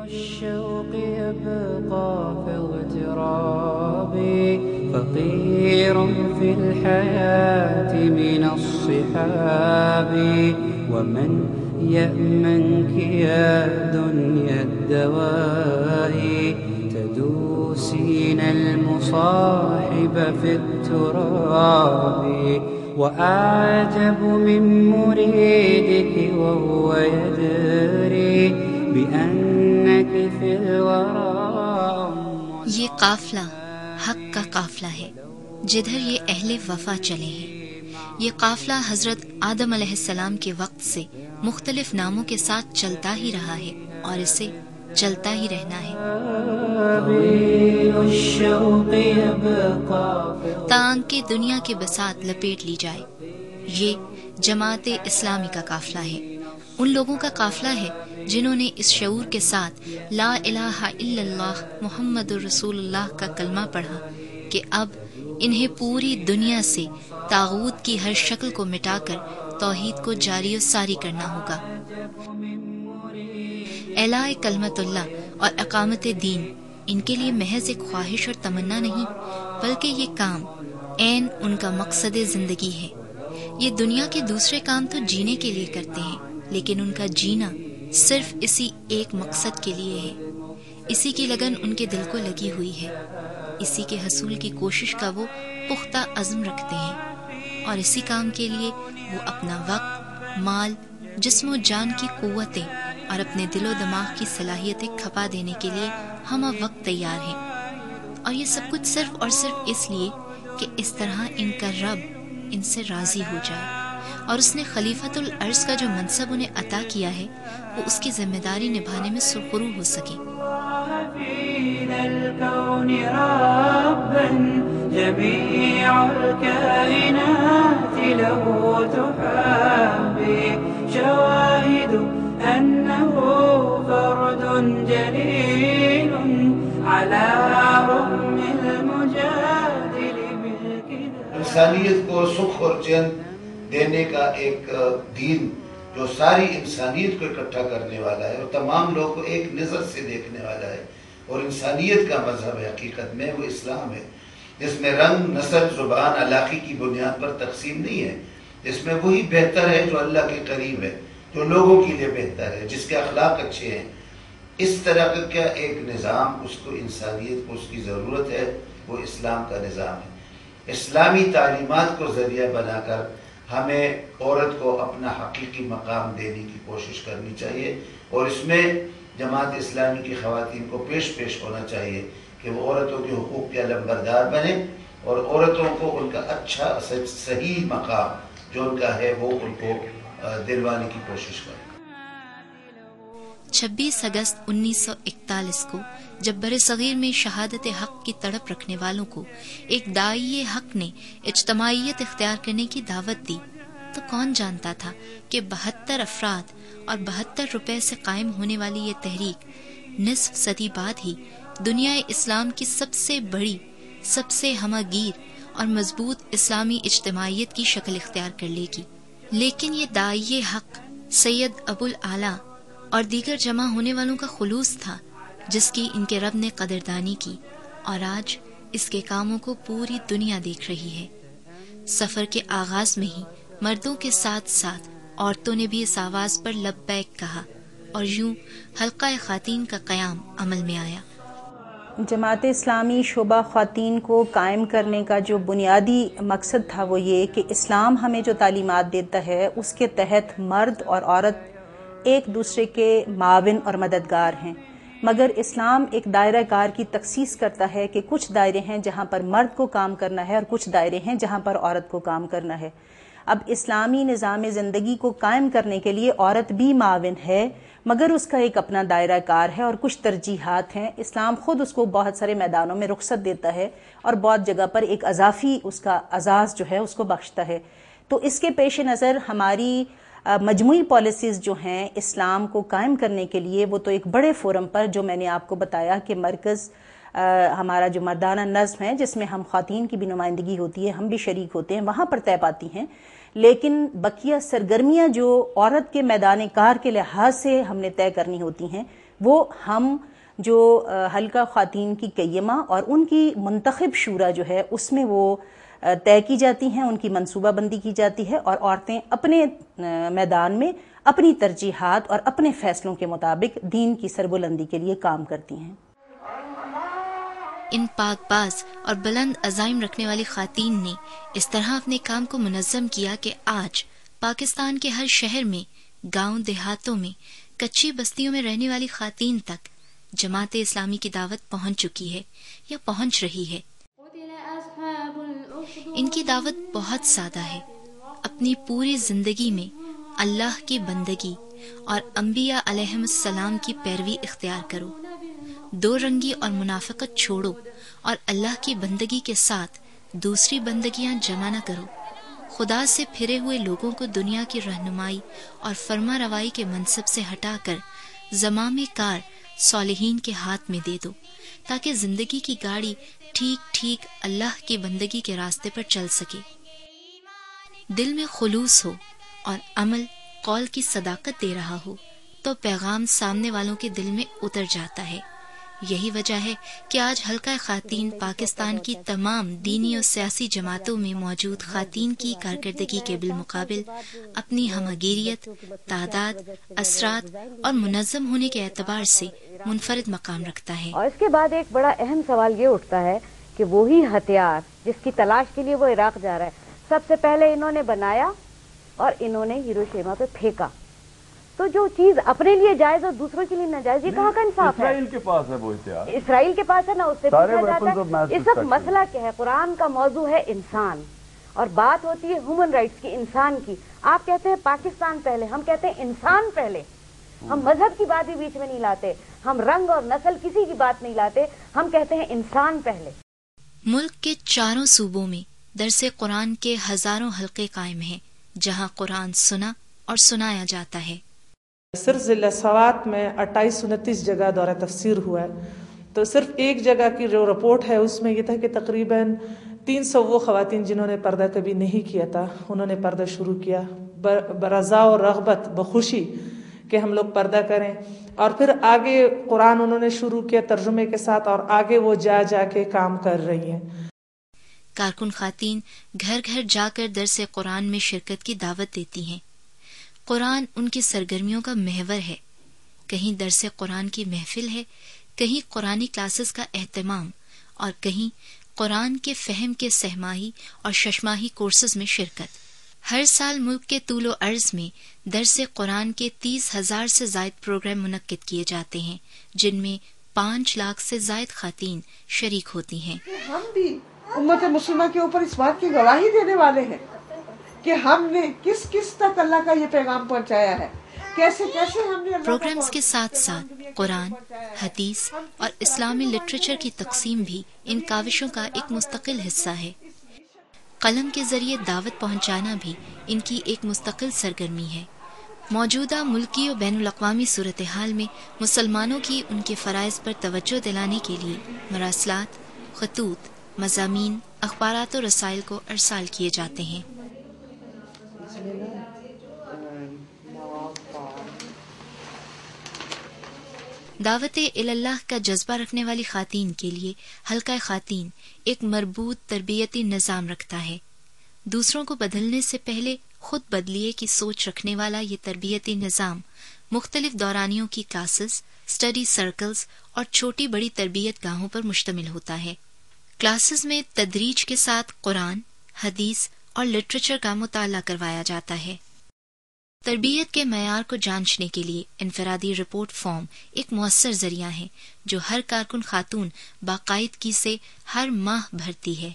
الشوق يبقى في اغترابي فقير في الحياة من الصحاب ومن يأمنك يا دنيا الدواء تدوسين المصاحب في التراب وأعجب من مريدك وهو يدري بأنك في الورى یہ قافلہ حق کا قافلہ ہے جدھر یہ اہل وفا چلے ہیں۔ یہ قافلہ حضرت آدم علیہ السلام کے وقت سے مختلف ناموں کے ساتھ چلتا ہی رہا ہے اور اسے چلتا ہی رہنا ہے تاکہ دنیا کے بساط لپیٹ لی جائے۔ یہ جماعت اسلامی کا قافلہ ہے، ان لوگوں کا قافلہ ہے جنہوں نے اس شعور کے ساتھ لا الہ الا اللہ محمد رسول اللہ کا کلمہ پڑھا کہ اب انہیں پوری دنیا سے طاغوت کی ہر شکل کو مٹا کر توحید کو جاری و ساری کرنا ہوگا۔ اعلاء کلمت اللہ اور اقامت دین ان کے لیے محض ایک خواہش اور تمنا نہیں بلکہ یہ کام عین ان کا مقصد زندگی ہے۔ یہ دنیا کے دوسرے کام تو جینے کے لیے کرتے ہیں لیکن ان کا جینا صرف اسی ایک مقصد کے لیے ہے۔ اسی کی لگن ان کے دل کو لگی ہوئی ہے، اسی کے حصول کی کوشش کا وہ پختہ عزم رکھتے ہیں اور اسی کام کے لیے وہ اپنا وقت، مال، جسم و جان کی قوتیں اور اپنے دل و دماغ کی صلاحیتیں کھپا دینے کے لیے ہمہ وقت تیار ہیں، اور یہ سب کچھ صرف اور صرف اس لیے کہ اس طرح ان کا رب ان سے راضی ہو جائے اور اس نے خلیفۃ الارض کا جو منصب انہیں عطا کیا ہے وہ اس کی ذمہ داری نبھانے میں سرخرو ہو سکے۔ جميع الكائنات له تحابي شواهد أنه فرد جليل على رغم المجادل بالكذاب۔ انسانیت کو سکھ اور چین دینے کا ایک دین جو ساری انسانیت کو اکٹھا کرنے والا ہے اور تمام لوگوں کو ایک نظر سے دیکھنے والا ہے اور انسانیت کا مذہب ہے حقیقت میں وہ اسلام ہے، جس میں رنگ، نسل، زبان، علاقے کی بنیاد پر تقسیم نہیں ہے، جس میں وہی بہتر ہے جو اللہ کے قریب ہے، جو لوگوں کے لیے بہتر ہے، جس کے اخلاق اچھے ہیں۔ اس طرح کا ایک نظام اس کو انسانیت کو اس کی ضرورت ہے، وہ اسلام کا نظام ہے۔ اسلامی تعلیمات کو ذریعہ بنا کر ہمیں عورت کو اپنا حقیقی مقام دینے کی کوشش کرنی چاہیے اور اس میں جماعت اسلامی کی خواتین کو پیش ہونا چاہیے کہ وہ عورتوں کے حقوق کے علمبردار بنے اور عورتوں کو ان کا اچھا صحیح مقام جو ان کا ہے وہ ان کو دلوانے کی کوشش کریں۔ 26 اگست 1941 کو جب برصغیر میں شہادت حق کی تڑپ رکھنے والوں کو ایک داعی حق نے اجتماعیت اختیار کرنے کی دعوت دی تو کون جانتا تھا کہ 72 افراد اور 72 روپے سے قائم ہونے والی یہ تحریک نصف صدی بعد ہی دنیا اسلام کی سب سے بڑی، سب سے ہمہ گیر اور مضبوط اسلامی اجتماعیت کی شکل اختیار کر لے گی۔ لیکن یہ داعی حق سید ابو الاعلیٰ اور دیگر جمع ہونے والوں کا خلوص تھا جس کی ان کے رب نے قدردانی کی، اور آج اس کے کاموں کو پوری دنیا دیکھ رہی ہے۔ سفر کے آغاز میں ہی مردوں کے ساتھ ساتھ عورتوں نے بھی اس آواز پر لبیک کہا اور یوں حلقہ خواتین کا قیام عمل میں آیا۔ جماعت اسلامی شعبہ خواتین کو قائم کرنے کا جو بنیادی مقصد تھا وہ یہ کہ اسلام ہمیں جو تعلیمات دیتا ہے اس کے تحت مرد اور عورت ایک دوسرے کے معاون اور مددگار ہیں، مگر اسلام ایک دائرہ کار کی تخصیص کرتا ہے کہ کچھ دائرے ہیں جہاں پر مرد کو کام کرنا ہے اور کچھ دائرے ہیں جہاں پر عورت کو کام کرنا ہے۔ اب اسلامی نظام زندگی کو قائم کرنے کے لیے عورت بھی معاون ہے مگر اس کا ایک اپنا دائرہ کار ہے اور کچھ ترجیحات ہیں۔ اسلام خود اس کو بہت سارے میدانوں میں رخصت دیتا ہے اور بہت جگہ پر ایک اضافی اس کا اعزاز جو ہے اس کو بخشتا ہے۔ تو اس کے پیش نظر ہماری مجموعی پالیسیز جو ہیں اسلام کو قائم کرنے کے لیے وہ تو ایک بڑے فورم پر جو میں نے آپ کو بتایا کہ مرکز ہمارا جو مردانہ نظم ہے جس میں ہم خواتین کی بھی نمائندگی ہوتی ہے، ہم بھی شریک ہوتے ہیں، وہاں پر طے پاتی ہیں، لیکن بقیہ سرگرمیاں جو عورت کے میدان کار کے لحاظ سے ہم نے طے کرنی ہوتی ہیں وہ ہم جو حلقہ خواتین کی قیمہ اور ان کی منتخب شورا جو ہے اس میں وہ طے کی جاتی ہیں، ان کی منصوبہ بندی کی جاتی ہے، اور عورتیں اپنے میدان میں اپنی ترجیحات اور اپنے فیصلوں کے مطابق دین کی سربلندی کے لیے کام کرتی ہیں۔ ان پاک باز اور بلند عزائم رکھنے والی خواتین نے اس طرح اپنے کام کو منظم کیا کہ آج پاکستان کے ہر شہر میں، گاؤں دیہاتوں میں، کچی بستیوں میں رہنے والی خواتین تک جماعت اسلامی کی دعوت پہنچ چکی ہے یا پہنچ رہی ہے۔ ان کی دعوت بہت سادہ ہے، اپنی پوری زندگی میں اللہ کی بندگی اور انبیاء علیہم السلام کی پیروی اختیار کرو، دو رنگی اور منافقت چھوڑو، اور اللہ کی بندگی کے ساتھ دوسری بندگیاں جمع نہ کرو، خدا سے پھرے ہوئے لوگوں کو دنیا کی رہنمائی اور فرما روائی کے منصب سے ہٹا کر زمام کار صالحین کے ہاتھ میں دے دو، تاکہ زندگی کی گاڑی ٹھیک ٹھیک اللہ کی بندگی کے راستے پر چل سکے۔ دل میں خلوص ہو اور عمل قول کی صداقت دے رہا ہو تو پیغام سامنے والوں کے دل میں اتر جاتا ہے۔ یہی وجہ ہے کہ آج حلقہ خواتین پاکستان کی تمام دینی اور سیاسی جماعتوں میں موجود خواتین کی کارکردگی کے بالمقابل اپنی ہمگیریت، تعداد، اثرات اور منظم ہونے کے اعتبار سے منفرد مقام رکھتا ہے۔ اور اس کے بعد ایک بڑا اہم سوال یہ اٹھتا ہے کہ وہی ہتھیار جس کی تلاش کے لیے وہ عراق جا رہا ہے، سب سے پہلے انہوں نے بنایا اور انہوں نے ہیروشیما پہ پھینکا، تو جو چیز اپنے لیے جائز اور دوسروں کے لیے ناجائز، یہ کہاں کا انصاف ہے؟ اسرائیل کے پاس ہے وہ ہتھیار، اسرائیل کے پاس ہے نا، اس سے پوچھا جاتا ہے۔ اس وقت مسئلہ کیا ہے؟ قرآن کا موضوع ہے انسان، اور بات ہوتی ہے ہیومن رائٹس کی، انسان کی۔ آپ کہتے ہیں پاکستان پہلے، ہم کہتے ہیں انسان پہلے۔ ہم مذہب کی بات بھی بیچ میں نہیں لاتے، ہم رنگ اور نسل کسی کی بات نہیں لاتے، ہم کہتے ہیں انسان پہلے۔ ملک کے چاروں صوبوں میں درس قرآن کے ہزاروں حلقے قائم ہیں، جہاں قرآن سنا اور سنایا جاتا ہے۔ صرف ضلع سوات میں 28-29 جگہ دورہ تفسیر ہوا ہے، تو صرف ایک جگہ کی جو رپورٹ ہے اس میں یہ تھا کہ تقریباً 300 وہ خواتین جنہوں نے پردہ کبھی نہیں کیا تھا، انہوں نے پردہ شروع کیا برضا و رغبت، بخوشی کہ ہم لوگ پردہ کریں، اور پھر آگے قرآن انہوں نے شروع کیا ترجمے کے ساتھ، اور آگے وہ جا کے کام کر رہی ہیں۔ کارکن خواتین گھر گھر جا کر درس قرآن میں شرکت کی دعوت دیتی ہیں۔ قرآن ان کی سرگرمیوں کا محور ہے، کہیں درس قرآن کی محفل ہے، کہیں قرآنی کلاسز کا اہتمام، اور کہیں قرآن کے فہم کے سہماہی اور ششماہی کورسز میں شرکت۔ ہر سال ملک کے طول و عرض میں درس قرآن کے 30,000 سے زائد پروگرام منعقد کیے جاتے ہیں، جن میں 5 لاکھ سے زائد خواتین شریک ہوتی ہیں۔ ہم بھی امت مسلمہ کے اوپر اس بات کی گواہی دینے والے ہیں کہ ہم نے کس کس تک اللہ کا یہ پیغام پہنچایا ہے، کیسے کیسے ہم نے پروگرامز کے ساتھ ساتھ قرآن، حدیث اور اسلامی لٹریچر کی تقسیم بھی ان کاوشوں کا ایک مستقل حصہ ہے۔ قلم کے ذریعے دعوت پہنچانا بھی ان کی ایک مستقل سرگرمی ہے۔ موجودہ ملکی اور بین الاقوامی صورتحال میں مسلمانوں کی ان کے فرائض پر توجہ دلانے کے لیے مراسلات، خطوط، مضامین، اخبارات و رسائل کو ارسال کیے جاتے ہیں۔ دعوت اللہ کا جذبہ رکھنے والی خواتین کے لیے حلقہ خواتین ایک مربوط تربیتی نظام رکھتا ہے۔ دوسروں کو بدلنے سے پہلے خود بدلیے کی سوچ رکھنے والا یہ تربیتی نظام مختلف دورانیوں کی کلاسز، اسٹڈی سرکلز اور چھوٹی بڑی تربیت گاہوں پر مشتمل ہوتا ہے۔ کلاسز میں تدریج کے ساتھ قرآن، حدیث اور لٹریچر کا مطالعہ کروایا جاتا ہے۔ تربیت کے معیار کو جانچنے کے لیے انفرادی رپورٹ فارم ایک مؤثر ذریعہ ہے جو ہر کارکن خاتون باقاعدگی سے ہر ماہ بھرتی ہے۔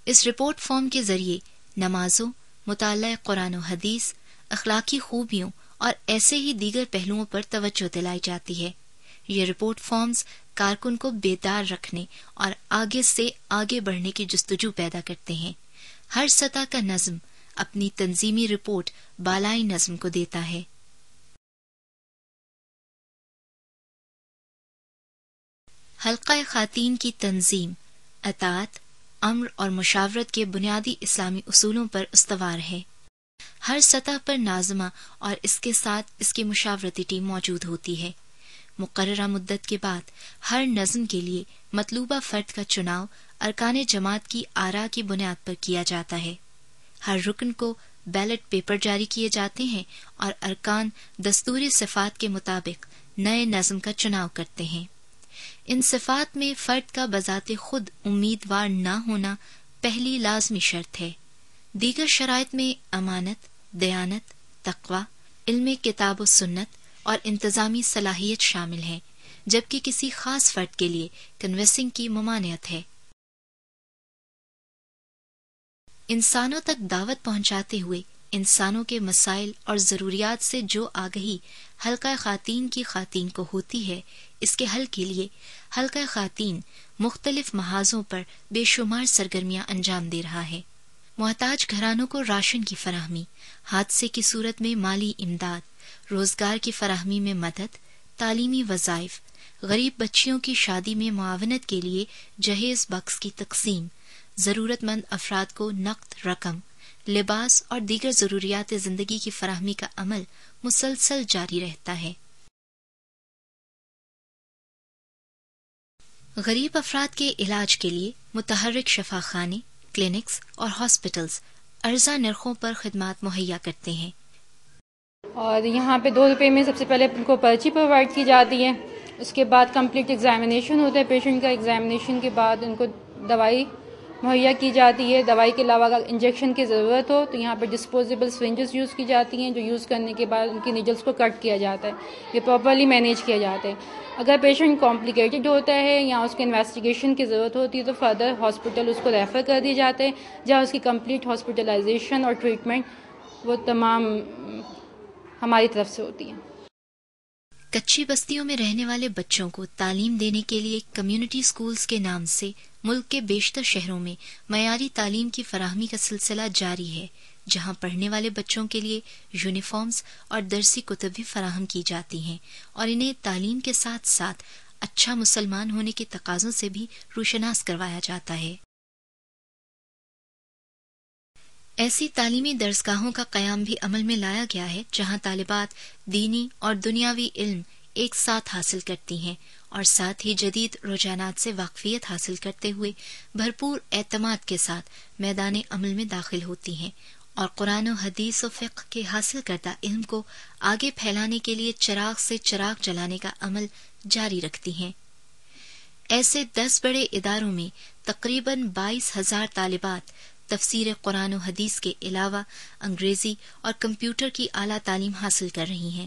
اس رپورٹ فارم کے ذریعے نمازوں، مطالعہ قرآن و حدیث، اخلاقی خوبیوں اور ایسے ہی دیگر پہلوؤں پر توجہ دلائی جاتی ہے۔ یہ رپورٹ فارمز کارکن کو بیدار رکھنے اور آگے سے آگے بڑھنے کی جستجو پیدا کرتے ہیں۔ ہر سطح کا نظم اپنی تنظیمی رپورٹ بالائی نظم کو دیتا ہے۔ حلقہ خواتین کی تنظیم اطاعت، امر اور مشاورت کے بنیادی اسلامی اصولوں پر استوار ہے۔ ہر سطح پر ناظمہ اور اس کے ساتھ اس کی مشاورتی ٹیم موجود ہوتی ہے۔ مقررہ مدت کے بعد ہر نظم کے لیے مطلوبہ فرد کا چناؤ ارکان جماعت کی آراء کی بنیاد پر کیا جاتا ہے. ہر رکن کو بیلٹ پیپر جاری کیے جاتے ہیں اور ارکان دستور صفات کے مطابق نئے نظم کا چناؤ کرتے ہیں. ان صفات میں فرد کا بذات خود امیدوار نہ ہونا پہلی لازمی شرط ہے. دیگر شرائط میں امانت، دیانت، تقوی، علم کتاب و سنت اور انتظامی صلاحیت شامل ہیں، جبکہ کسی خاص فرد کے لیے کنوینسنگ کی ممانعت ہے. انسانوں تک دعوت پہنچاتے ہوئے انسانوں کے مسائل اور ضروریات سے جو آگہی حلقہ خواتین کی خواتین کو ہوتی ہے، اس کے حل کے لیے حلقہ خواتین مختلف محاذوں پر بے شمار سرگرمیاں انجام دے رہا ہے. محتاج گھرانوں کو راشن کی فراہمی، حادثے کی صورت میں مالی امداد، روزگار کی فراہمی میں مدد، تعلیمی وظائف، غریب بچیوں کی شادی میں معاونت کے لیے جہیز بکس کی تقسیم، ضرورت مند افراد کو نقد رقم، لباس اور دیگر ضروریات زندگی کی فراہمی کا عمل مسلسل جاری رہتا ہے. غریب افراد کے علاج کے لیے متحرک شفاخانے، کلینکس اور ہاسپٹلز ارزاں نرخوں پر خدمات مہیا کرتے ہیں. اور یہاں پہ 2 روپے میں سب سے پہلے ان کو پرچی پرووائڈ کی جاتی ہے. اس کے بعد کمپلیٹ ایگزامینیشن ہوتا ہے پیشنٹ کا. ایگزامینیشن کے بعد ان کو دوائی مہیا کی جاتی ہے. دوائی کے علاوہ اگر انجیکشن کی ضرورت ہو تو یہاں پہ ڈسپوزیبل سرنجز یوز کی جاتی ہیں، جو یوز کرنے کے بعد ان کی نیڈلز کو کٹ کیا جاتا ہے. یہ پراپرلی مینیج کیا جاتا ہے. اگر پیشنٹ کمپلیکیٹڈ ہوتا ہے یا اس کے انویسٹیگیشن کی ضرورت ہوتی ہے تو فردر ہاسپٹل اس کو ریفر کر دی جاتے ہیں، جہاں اس کی کمپلیٹ ہاسپٹلائزیشن اور ٹریٹمنٹ وہ تمام ہماری طرف سے ہوتی ہے. کچی بستیوں میں رہنے والے بچوں کو تعلیم دینے کے لیے کمیونٹی اسکولز کے نام سے ملک کے بیشتر شہروں میں معیاری تعلیم کی فراہمی کا سلسلہ جاری ہے، جہاں پڑھنے والے بچوں کے لیے یونیفارمز اور درسی کتب بھی فراہم کی جاتی ہیں اور انہیں تعلیم کے ساتھ ساتھ اچھا مسلمان ہونے کے تقاضوں سے بھی روشناس کروایا جاتا ہے. ایسی تعلیمی درسگاہوں کا قیام بھی عمل میں لایا گیا ہے جہاں طالبات دینی اور دنیاوی علم ایک ساتھ حاصل کرتی ہیں اور ساتھ ہی جدید رجحانات سے واقفیت حاصل کرتے ہوئے بھرپور اعتماد کے ساتھ میدان عمل میں داخل ہوتی ہیں اور قرآن و حدیث و فقہ کے حاصل کردہ علم کو آگے پھیلانے کے لیے چراغ سے چراغ جلانے کا عمل جاری رکھتی ہیں. ایسے 10 بڑے اداروں میں تقریباً 22,000 طالبات تفسیر قرآن و حدیث کے علاوہ انگریزی اور کمپیوٹر کی اعلیٰ تعلیم حاصل کر رہی ہیں.